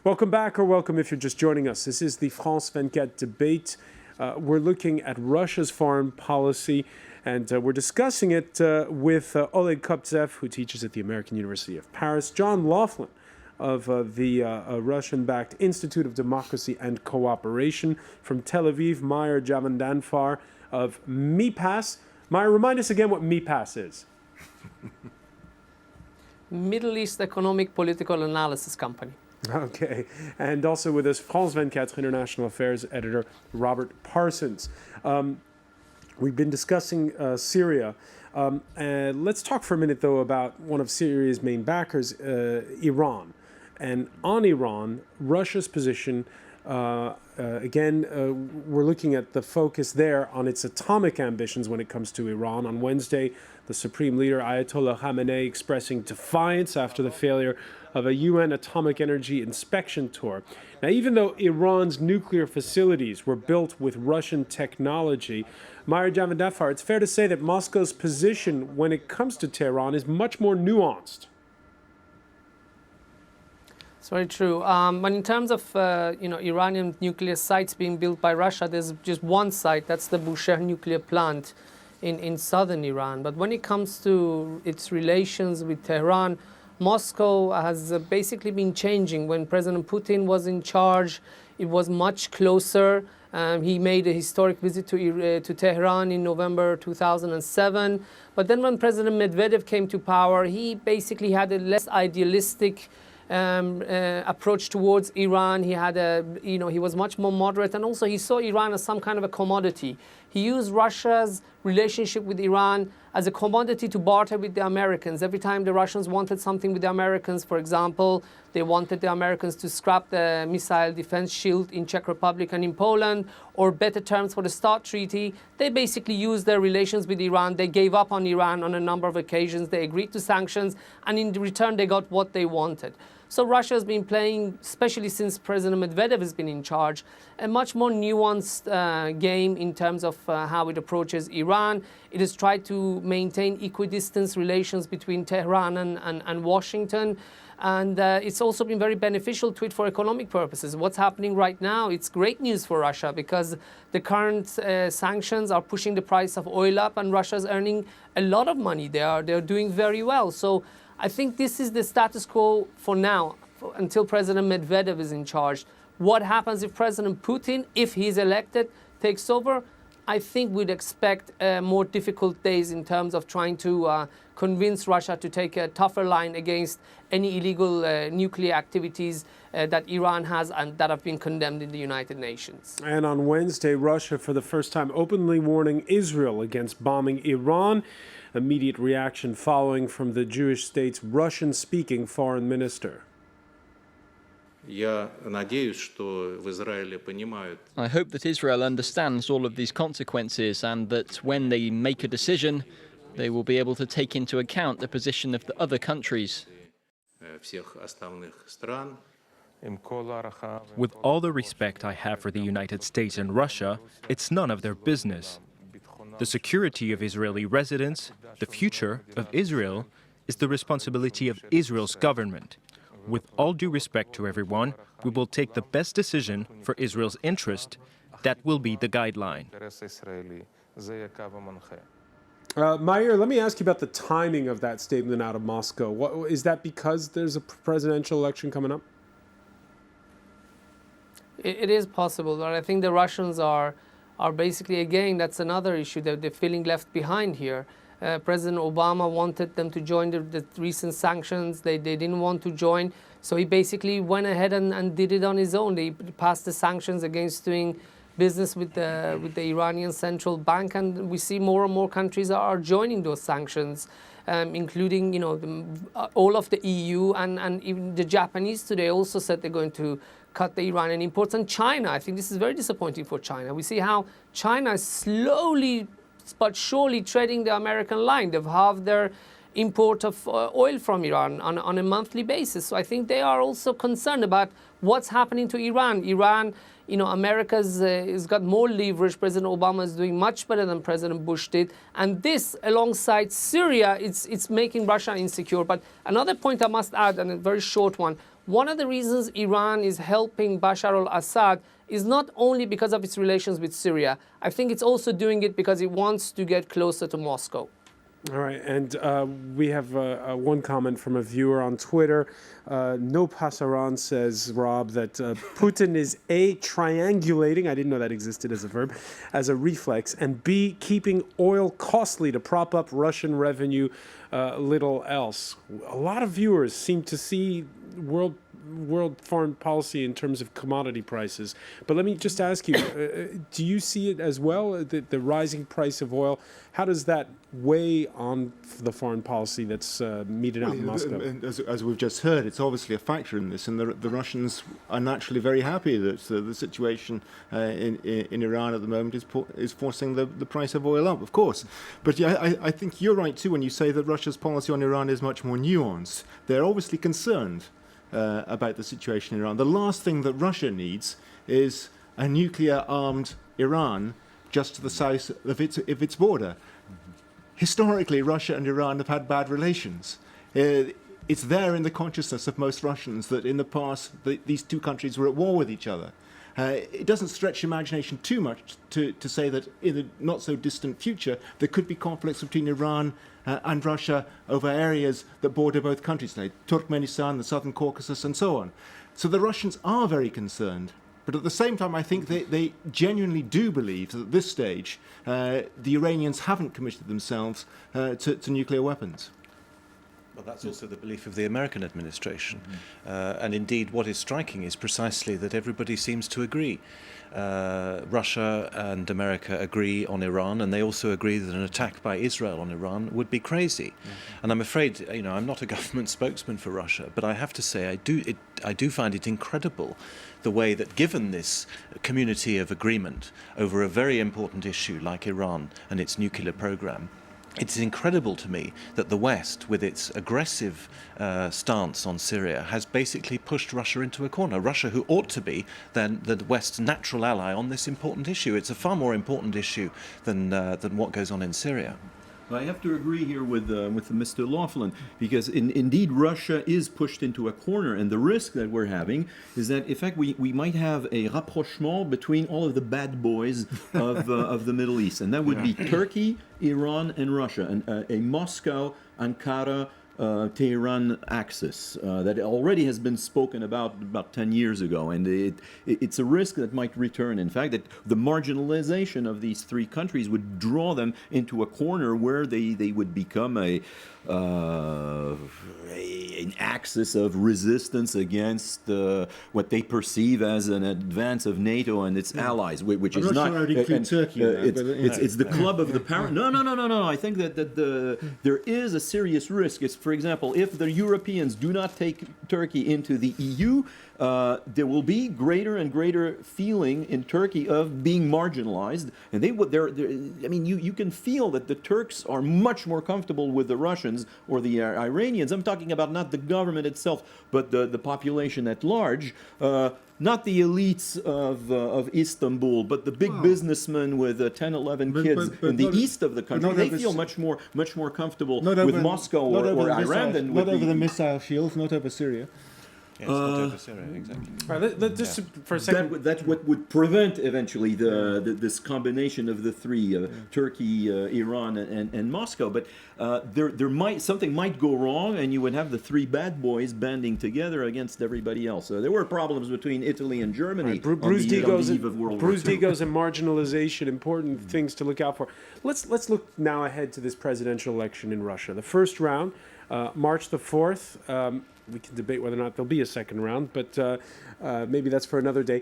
Welcome back, or welcome if you're just joining us. This is the France 24 debate. We're looking at Russia's foreign policy, and we're discussing it with Oleg Koptsev, who teaches at the American University of Paris, John Laughlin of the Russian-backed Institute of Democracy and Cooperation from Tel Aviv, Meir Javandanfar of MIPAS. Meir, remind us again what MIPAS is. Middle East Economic Political Analysis Company. Okay, and also with us, France 24 International Affairs editor Robert Parsons. We've been discussing Syria. And let's talk for a minute, though, about one of Syria's main backers, Iran. And on Iran, Russia's position, we're looking at the focus there on its atomic ambitions when it comes to Iran. On Wednesday, the Supreme Leader Ayatollah Khamenei expressing defiance after the failure of a UN atomic energy inspection tour. Now, even though Iran's nuclear facilities were built with Russian technology, Meir Javandanfar, it's fair to say that Moscow's position when it comes to Tehran is much more nuanced. It's very true. But in terms of Iranian nuclear sites being built by Russia, there's just one site, that's the Bushehr nuclear plant in southern Iran. But when it comes to its relations with Tehran, Moscow has basically been changing. When President Putin was in charge, it was much closer. He made a historic visit to Tehran in November 2007. But then when President Medvedev came to power, he basically had a less idealistic approach towards Iran. He had he was much more moderate, and also he saw Iran as some kind of a commodity. He used Russia's relationship with Iran as a commodity to barter with the Americans. Every time the Russians wanted something with the Americans, for example, they wanted the Americans to scrap the missile defense shield in Czech Republic and in Poland, or better terms for the START treaty, they basically used their relations with Iran. They gave up on Iran on a number of occasions. They agreed to sanctions, and in return they got what they wanted. So Russia has been playing, especially since President Medvedev has been in charge, a much more nuanced game in terms of how it approaches Iran. It has tried to maintain equidistant relations between Tehran and Washington. And it's also been very beneficial to it for economic purposes. What's happening right now, it's great news for Russia, because the current sanctions are pushing the price of oil up, and Russia's earning a lot of money. They're doing very well. So I think this is the status quo for now, until President Medvedev is in charge. What happens if President Putin, if he's elected, takes over? I think we'd expect more difficult days in terms of trying to convince Russia to take a tougher line against any illegal nuclear activities that Iran has and that have been condemned in the United Nations. And on Wednesday, Russia, for the first time, openly warning Israel against bombing Iran. Immediate reaction following from the Jewish state's Russian-speaking foreign minister. I hope that Israel understands all of these consequences, and that when they make a decision, they will be able to take into account the position of the other countries. With all the respect I have for the United States and Russia, it's none of their business. The security of Israeli residents, the future of Israel, is the responsibility of Israel's government. With all due respect to everyone, we will take the best decision for Israel's interest. That will be the guideline. Meir, let me ask you about the timing of that statement out of Moscow. Is that because there's a presidential election coming up? It is possible, but I think the Russians are basically, again, that's another issue, that they're feeling left behind here. President Obama wanted them to join the recent sanctions. They didn't want to join. So he basically went ahead and did it on his own. They passed the sanctions against doing business with the Iranian central bank, and we see more and more countries are joining those sanctions, including all of the EU, and even the Japanese today also said they're going to cut the Iranian imports. And China, I think this is very disappointing for China. We see how China is slowly but surely treading the American line. They've halved their import of oil from Iran on a monthly basis. So I think they are also concerned about what's happening to Iran. Iran, America's has got more leverage. President Obama is doing much better than President Bush did. And this, alongside Syria, it's making Russia insecure. But another point I must add, and a very short one, One of the reasons Iran is helping Bashar al-Assad is not only because of its relations with Syria. I think it's also doing it because it wants to get closer to Moscow. All right, and we have one comment from a viewer on Twitter. No Passaran says, Rob, that Putin is A, triangulating, I didn't know that existed as a verb, as a reflex, and B, keeping oil costly to prop up Russian revenue, little else. A lot of viewers seem to see world foreign policy in terms of commodity prices. But let me just ask you, do you see it as well, the rising price of oil? How does that weigh on the foreign policy that's meted out in Moscow? As we've just heard, it's obviously a factor in this, and the Russians are naturally very happy that the situation in Iran at the moment is forcing the price of oil up, of course. But yeah, I think you're right too when you say that Russia's policy on Iran is much more nuanced. They're obviously concerned about the situation in Iran. The last thing that Russia needs is a nuclear-armed Iran just to the south of its border. Historically, Russia and Iran have had bad relations. It's there in the consciousness of most Russians that in the past these two countries were at war with each other. It doesn't stretch imagination too much to say that in the not-so-distant future there could be conflicts between Iran and Russia over areas that border both countries, like Turkmenistan, the Southern Caucasus, and so on. So the Russians are very concerned. But at the same time, I think they genuinely do believe that at this stage the Iranians haven't committed themselves to nuclear weapons. Well, that's also the belief of the American administration. And indeed, what is striking is precisely that everybody seems to agree. Russia and America agree on Iran, and they also agree that an attack by Israel on Iran would be crazy. And I'm afraid, I'm not a government spokesman for Russia, but I have to say I do find it incredible the way that, given this community of agreement over a very important issue like Iran and its nuclear program, it's incredible to me that the West, with its aggressive stance on Syria, has basically pushed Russia into a corner. Russia, who ought to be then the West's natural ally on this important issue. It's a far more important issue than what goes on in Syria. I have to agree here with Mr. Laughlin, because indeed Russia is pushed into a corner, and the risk that we're having is that, in fact, we might have a rapprochement between all of the bad boys of the Middle East, and that would be Turkey, Iran, and Russia, and a Moscow, Ankara, Tehran axis that already has been spoken about 10 years ago, and it's a risk that might return. In fact, that the marginalization of these three countries would draw them into a corner where they would become an axis of resistance against what they perceive as an advance of NATO and its allies, which is not. Turkey. It's the club of the parent. No. I think that there is a serious risk. It's, for example, if the Europeans do not take Turkey into the EU, there will be greater and greater feeling in Turkey of being marginalized, and you can feel that the Turks are much more comfortable with the Russians or the Iranians. I'm talking about not the government itself, but the population at large. Not the elites of Istanbul, but the big businessmen with 10, 11 kids in the east of the country. They feel much more comfortable with Moscow or Iran than with the missile shields, not over Syria. Yes, not over Syria, exactly. Right, just for a second. That's what would prevent eventually this combination of the three, Turkey, Iran, and Moscow. But something might go wrong, and you would have the three bad boys banding together against everybody else. There were problems between Italy and Germany on the eve of World War II. Bruce Degos and marginalization, important things to look out for. Let's look now ahead to this presidential election in Russia. The first round, March the 4th. We can debate whether or not there'll be a second round, but maybe that's for another day.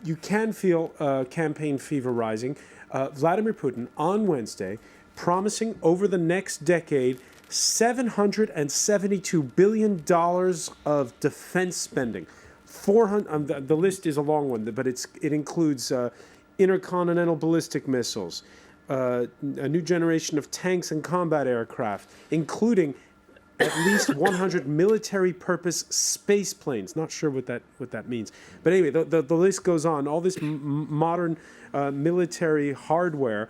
You can feel campaign fever rising. Vladimir Putin on Wednesday promising over the next decade $772 billion of defense spending. The list is a long one, but it includes intercontinental ballistic missiles, a new generation of tanks and combat aircraft, including at least 100 military-purpose space planes. Not sure what that means. But anyway, the list goes on. All this modern military hardware.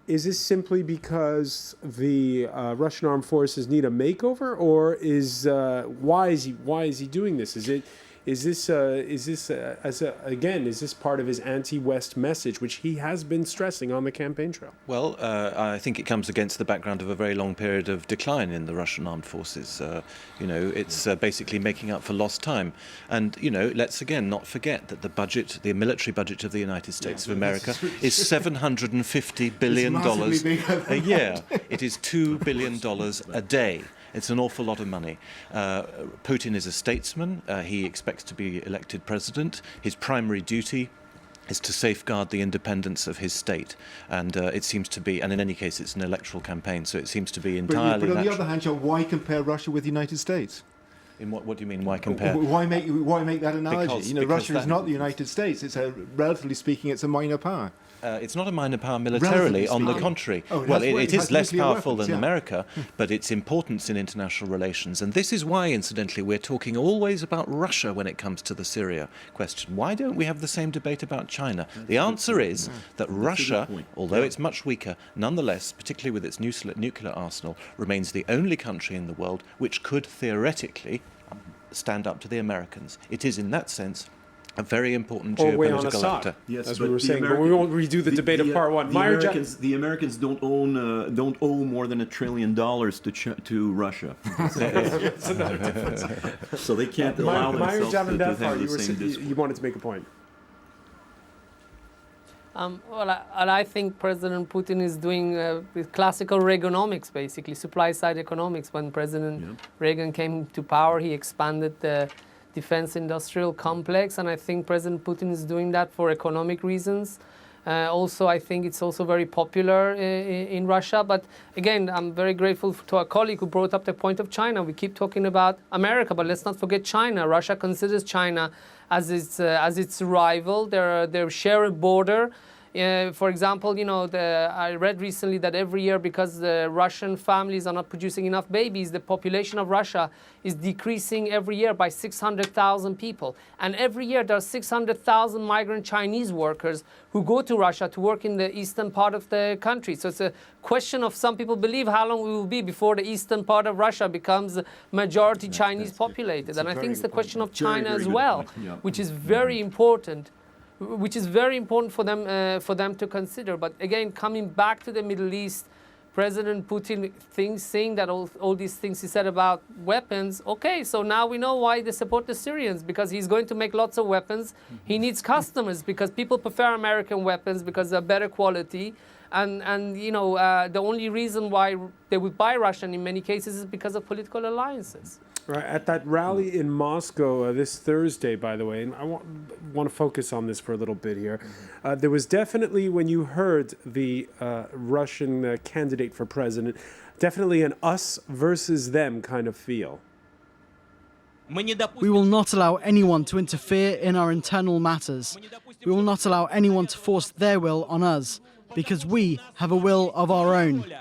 is this simply because the Russian armed forces need a makeover, or why is he doing this? Is this part of his anti-West message, which he has been stressing on the campaign trail? Well, I think it comes against the background of a very long period of decline in the Russian armed forces. It's basically making up for lost time. And, let's again not forget that the military budget of the United States of America is $750 billion a year. It is $2 billion a day. It's an awful lot of money. Putin is a statesman. He expects to be elected president. His primary duty is to safeguard the independence of his state. And it seems to be, and in any case, it's an electoral campaign, so it seems to be entirely But on the natural. other hand, John, why compare Russia with the United States? In what do you mean, why compare? Why make that analogy? Because Russia is not the United States. It's relatively speaking, it's a minor power. It's not a minor power militarily, on the contrary. It is less powerful than America, but its importance in international relations. And this is why, incidentally, we're talking always about Russia when it comes to the Syria question. Why don't we have the same debate about China? The answer is that Russia, although it's much weaker, nonetheless, particularly with its nuclear arsenal, remains the only country in the world which could theoretically stand up to the Americans. It is, in that sense, a very important geopolitical actor. Yes, as we were saying, but we won't redo the debate of part one. The Americans don't owe more than $1 trillion to Russia. That's another difference. So they can't allow themselves to have the same discourse. You wanted to make a point. I think President Putin is doing classical Reaganomics, basically, supply-side economics. When President Reagan came to power, he expanded the defense industrial complex, and I think President Putin is doing that for economic reasons. Also, I think it's also very popular in Russia. But again, I'm very grateful to our colleague who brought up the point of China. We keep talking about America, but let's not forget China. Russia considers China as its rival. They share a border. For example, I read recently that every year, because the Russian families are not producing enough babies, the population of Russia is decreasing every year by 600,000 people. And every year there are 600,000 migrant Chinese workers who go to Russia to work in the eastern part of the country. So it's a question of, some people believe, how long it will be before the eastern part of Russia becomes majority Chinese populated. And I think it's the question of China as well, which is very important. Which is very important for them to consider. But again, coming back to the Middle East, President Putin saying that all these things he said about weapons, okay, so now we know why they support the Syrians, because he's going to make lots of weapons. He needs customers, because people prefer American weapons because they're better quality. And the only reason why they would buy Russian in many cases is because of political alliances. Right, at that rally in Moscow this Thursday, by the way, and I want to focus on this for a little bit here. There was definitely, when you heard the Russian candidate for president, definitely an us versus them kind of feel. We will not allow anyone to interfere in our internal matters. We will not allow anyone to force their will on us, because we have a will of our own.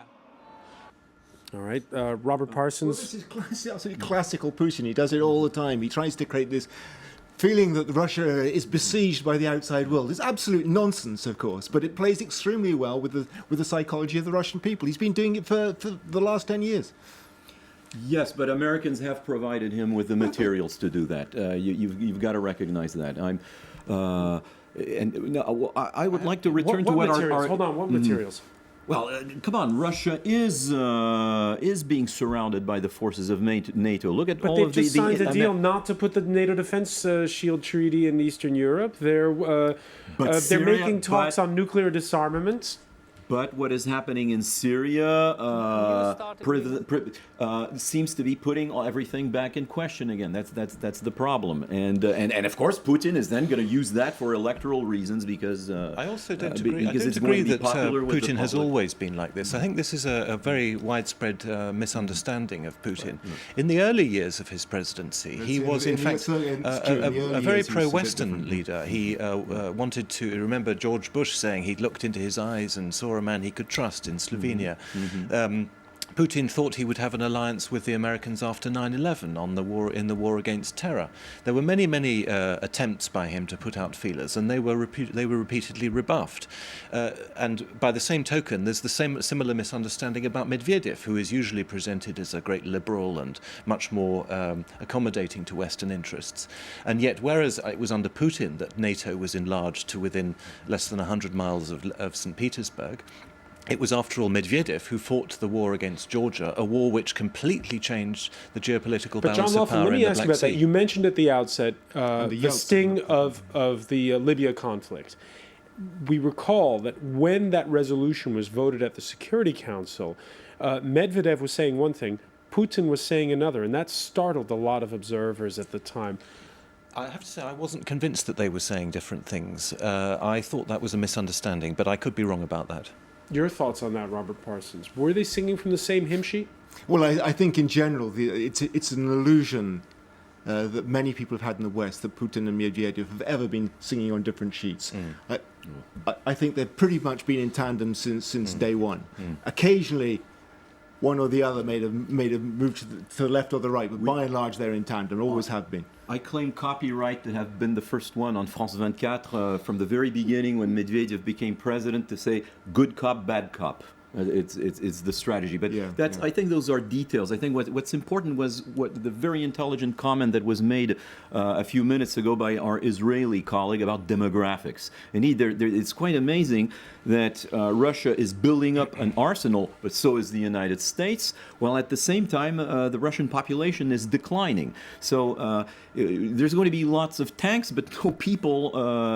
All right, Robert Parsons. This is absolutely classical Putin. He does it all the time. He tries to create this feeling that Russia is besieged by the outside world. It's absolute nonsense, of course, but it plays extremely well with the psychology of the Russian people. He's been doing it for the last 10 years. Yes, but Americans have provided him with the materials to do that. You've got to recognize that. I would like to return to what materials? Hold on, what materials? Well, come on, Russia is being surrounded by the forces of NATO. Look at all of the... But they've just signed a deal not to put the NATO defense shield treaty in Eastern Europe. They're making talks on nuclear disarmament. But what is happening in Syria seems to be putting everything back in question again. That's the problem, and of course Putin is then going to use that for electoral reasons, because I also don't agree. I don't agree that Putin has always been like this. I think this is a very widespread misunderstanding of Putin. In the early years of his presidency, he was in fact a very pro-Western leader. He wanted to remember George Bush saying he looked into his eyes and saw a man he could trust in Slovenia. Putin thought he would have an alliance with the Americans after 9/11 in the war against terror. There were many attempts by him to put out feelers, and they were repeatedly rebuffed. And by the same token, there's the similar misunderstanding about Medvedev, who is usually presented as a great liberal and much more accommodating to Western interests. And yet, whereas it was under Putin that NATO was enlarged to within less than 100 miles of St. Petersburg, it was, after all, Medvedev who fought the war against Georgia, a war which completely changed the geopolitical balance of power in the Black Sea. But John Laughlin, let me ask you about that. You mentioned at the outset the sting of the Libya conflict. We recall that when that resolution was voted at the Security Council, Medvedev was saying one thing, Putin was saying another, and that startled a lot of observers at the time. I have to say I wasn't convinced that they were saying different things. I thought that was a misunderstanding, but I could be wrong about that. Your thoughts on that, Robert Parsons? Were they singing from the same hymn sheet? Well, I think in general it's an illusion that many people have had in the West that Putin and Medvedev have ever been singing on different sheets. I think they've pretty much been in tandem since day one. Occasionally, one or the other made a move to the left or the right, but by and large they're in tandem, always have been. I claim copyright to have been the first one on France 24 from the very beginning when Medvedev became president to say good cop, bad cop. It's the strategy, but I think those are details. I think what's important was the very intelligent comment that was made a few minutes ago by our Israeli colleague about demographics. Indeed, it's quite amazing that Russia is building up an arsenal, but so is the United States, while at the same time the Russian population is declining. So there's going to be lots of tanks, but no people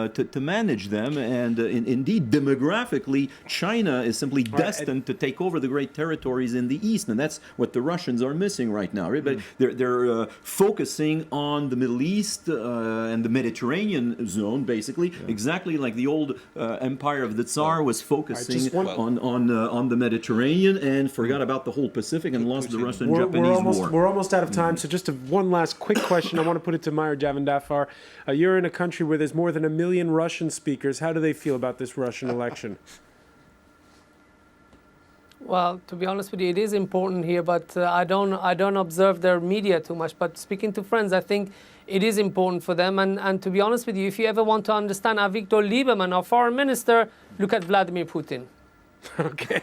to manage them. And indeed, demographically, China is simply destined to take over the great territories in the east, and that's what the Russians are missing right now. Right? But they're focusing on the Middle East and the Mediterranean zone, basically, exactly like the old empire of the Tsar was focusing on the Mediterranean and forgot about the whole Pacific and lost the Russian-Japanese war. We're almost out of time, so just one last quick question. I want to put it to Meyer Javandafar. You're in a country where there's more than 1 million Russian speakers. How do they feel about this Russian election? Well, to be honest with you, it is important here, but I don't observe their media too much. But speaking to friends, I think it is important for them. And to be honest with you, if you ever want to understand Avigdor Lieberman, our foreign minister, look at Vladimir Putin. Okay,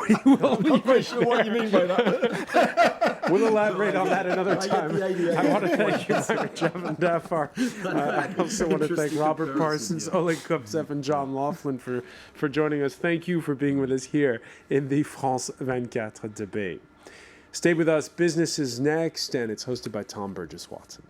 we will. I'm not quite sure what you mean by that. We'll elaborate on that another time. I want to thank you, Meyer Javandafar. I also want to thank Robert Parsons, Oleg Kuptsev, and John Laughlin for joining us. Thank you for being with us here in the France 24 debate. Stay with us. Business is next, and it's hosted by Tom Burgess-Watson.